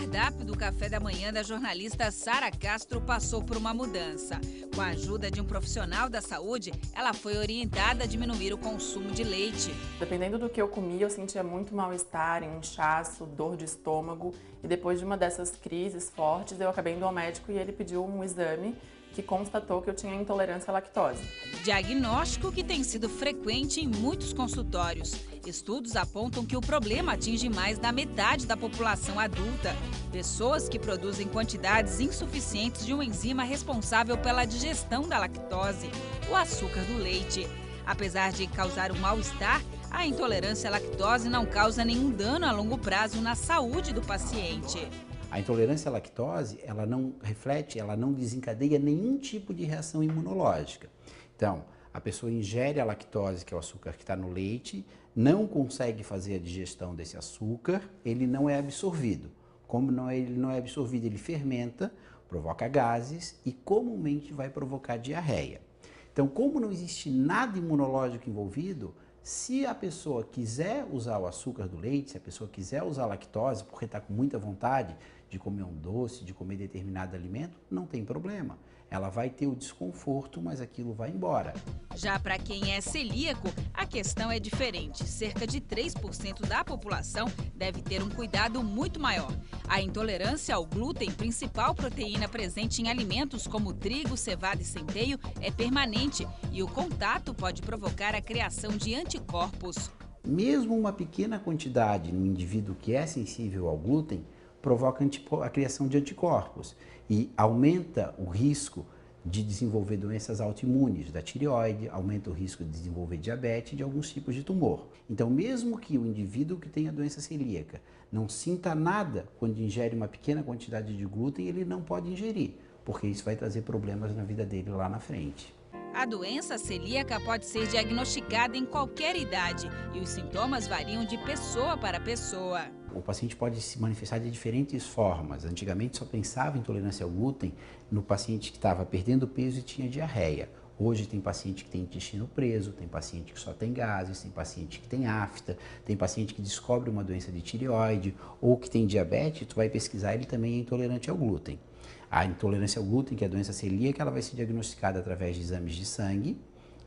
cardápio do café da manhã da jornalista Sara Castro passou por uma mudança. Com a ajuda de um profissional da saúde, ela foi orientada a diminuir o consumo de leite. Dependendo do que eu comia, eu sentia muito mal-estar, inchaço, dor de estômago. E depois de uma dessas crises fortes, eu acabei indo ao médico e ele pediu um exame que constatou que eu tinha intolerância à lactose. Diagnóstico que tem sido frequente em muitos consultórios. Estudos apontam que o problema atinge mais da metade da população adulta. Pessoas que produzem quantidades insuficientes de uma enzima responsável pela digestão da lactose, o açúcar do leite. Apesar de causar um mal-estar, a intolerância à lactose não causa nenhum dano a longo prazo na saúde do paciente. A intolerância à lactose, ela não reflete, ela não desencadeia nenhum tipo de reação imunológica. Então, a pessoa ingere a lactose, que é o açúcar que está no leite, não consegue fazer a digestão desse açúcar, ele não é absorvido. Como ele não é absorvido, ele fermenta, provoca gases e comumente vai provocar diarreia. Então, como não existe nada imunológico envolvido, se a pessoa quiser usar o açúcar do leite, se a pessoa quiser usar a lactose, porque está com muita vontade de comer um doce, de comer determinado alimento, não tem problema. Ela vai ter o desconforto, mas aquilo vai embora. Já para quem é celíaco, a questão é diferente. Cerca de 3% da população deve ter um cuidado muito maior. A intolerância ao glúten, principal proteína presente em alimentos como trigo, cevada e centeio, é permanente e o contato pode provocar a criação de anticorpos. Mesmo uma pequena quantidade no indivíduo que é sensível ao glúten, provoca a criação de anticorpos e aumenta o risco de desenvolver doenças autoimunes, da tireoide, aumenta o risco de desenvolver diabetes e de alguns tipos de tumor. Então, mesmo que o indivíduo que tenha doença celíaca não sinta nada quando ingere uma pequena quantidade de glúten, ele não pode ingerir, porque isso vai trazer problemas na vida dele lá na frente. A doença celíaca pode ser diagnosticada em qualquer idade e os sintomas variam de pessoa para pessoa. O paciente pode se manifestar de diferentes formas. Antigamente só pensava em intolerância ao glúten no paciente que estava perdendo peso e tinha diarreia. Hoje tem paciente que tem intestino preso, tem paciente que só tem gases, tem paciente que tem afta, tem paciente que descobre uma doença de tireoide ou que tem diabetes, tu vai pesquisar, ele também é intolerante ao glúten. A intolerância ao glúten, que é a doença celíaca, ela vai ser diagnosticada através de exames de sangue,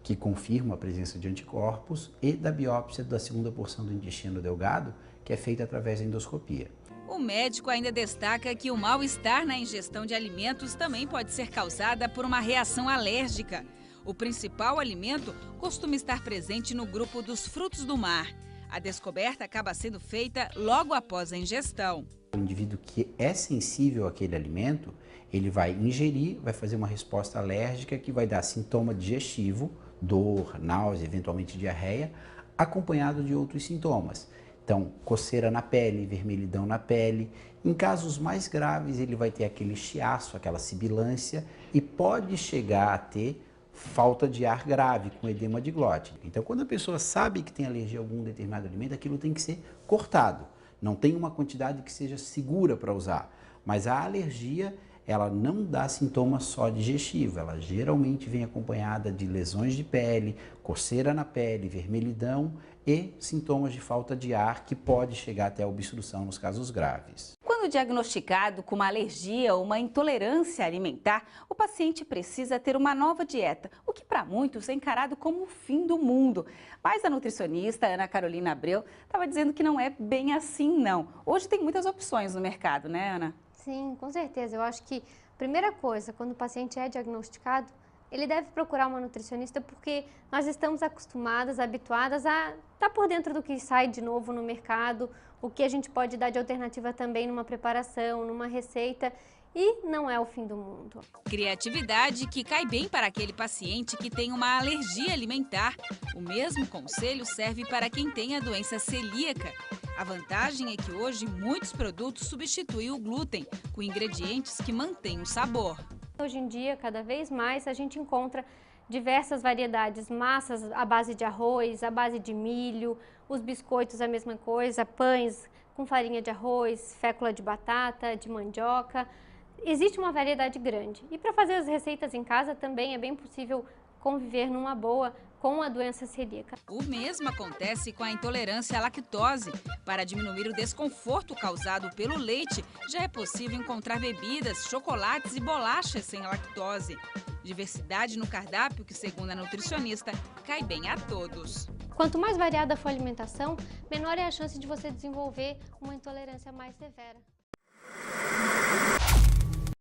que confirmam a presença de anticorpos, e da biópsia da segunda porção do intestino delgado, que é feita através da endoscopia. O médico ainda destaca que o mal-estar na ingestão de alimentos também pode ser causada por uma reação alérgica. O principal alimento costuma estar presente no grupo dos frutos do mar. A descoberta acaba sendo feita logo após a ingestão. O indivíduo que é sensível àquele alimento, ele vai ingerir, vai fazer uma resposta alérgica que vai dar sintoma digestivo, dor, náusea, eventualmente diarreia, acompanhado de outros sintomas. Então, coceira na pele, vermelhidão na pele. Em casos mais graves, ele vai ter aquele chiaço, aquela sibilância e pode chegar a ter falta de ar grave, com edema de glote. Então, quando a pessoa sabe que tem alergia a algum determinado alimento, aquilo tem que ser cortado. Não tem uma quantidade que seja segura para usar, mas a alergia, ela não dá sintoma só digestivo, ela geralmente vem acompanhada de lesões de pele, coceira na pele, vermelhidão e sintomas de falta de ar que pode chegar até a obstrução nos casos graves. Quando diagnosticado com uma alergia ou uma intolerância alimentar, o paciente precisa ter uma nova dieta, o que para muitos é encarado como o fim do mundo. Mas a nutricionista Ana Carolina Abreu estava dizendo que não é bem assim, não. Hoje tem muitas opções no mercado, né, Ana? Sim, com certeza. Eu acho que a primeira coisa, quando o paciente é diagnosticado, ele deve procurar uma nutricionista porque nós estamos acostumadas, habituadas a estar por dentro do que sai de novo no mercado, o que a gente pode dar de alternativa também numa preparação, numa receita, e não é o fim do mundo. Criatividade que cai bem para aquele paciente que tem uma alergia alimentar. O mesmo conselho serve para quem tem a doença celíaca. A vantagem é que hoje muitos produtos substituem o glúten com ingredientes que mantêm o sabor. Hoje em dia, cada vez mais, a gente encontra diversas variedades, massas à base de arroz, à base de milho, os biscoitos a mesma coisa, pães com farinha de arroz, fécula de batata, de mandioca. Existe uma variedade grande. E para fazer as receitas em casa também é bem possível conviver numa boa com a doença celíaca. O mesmo acontece com a intolerância à lactose. Para diminuir o desconforto causado pelo leite, já é possível encontrar bebidas, chocolates e bolachas sem lactose. Diversidade no cardápio que, segundo a nutricionista, cai bem a todos. Quanto mais variada for a alimentação, menor é a chance de você desenvolver uma intolerância mais severa.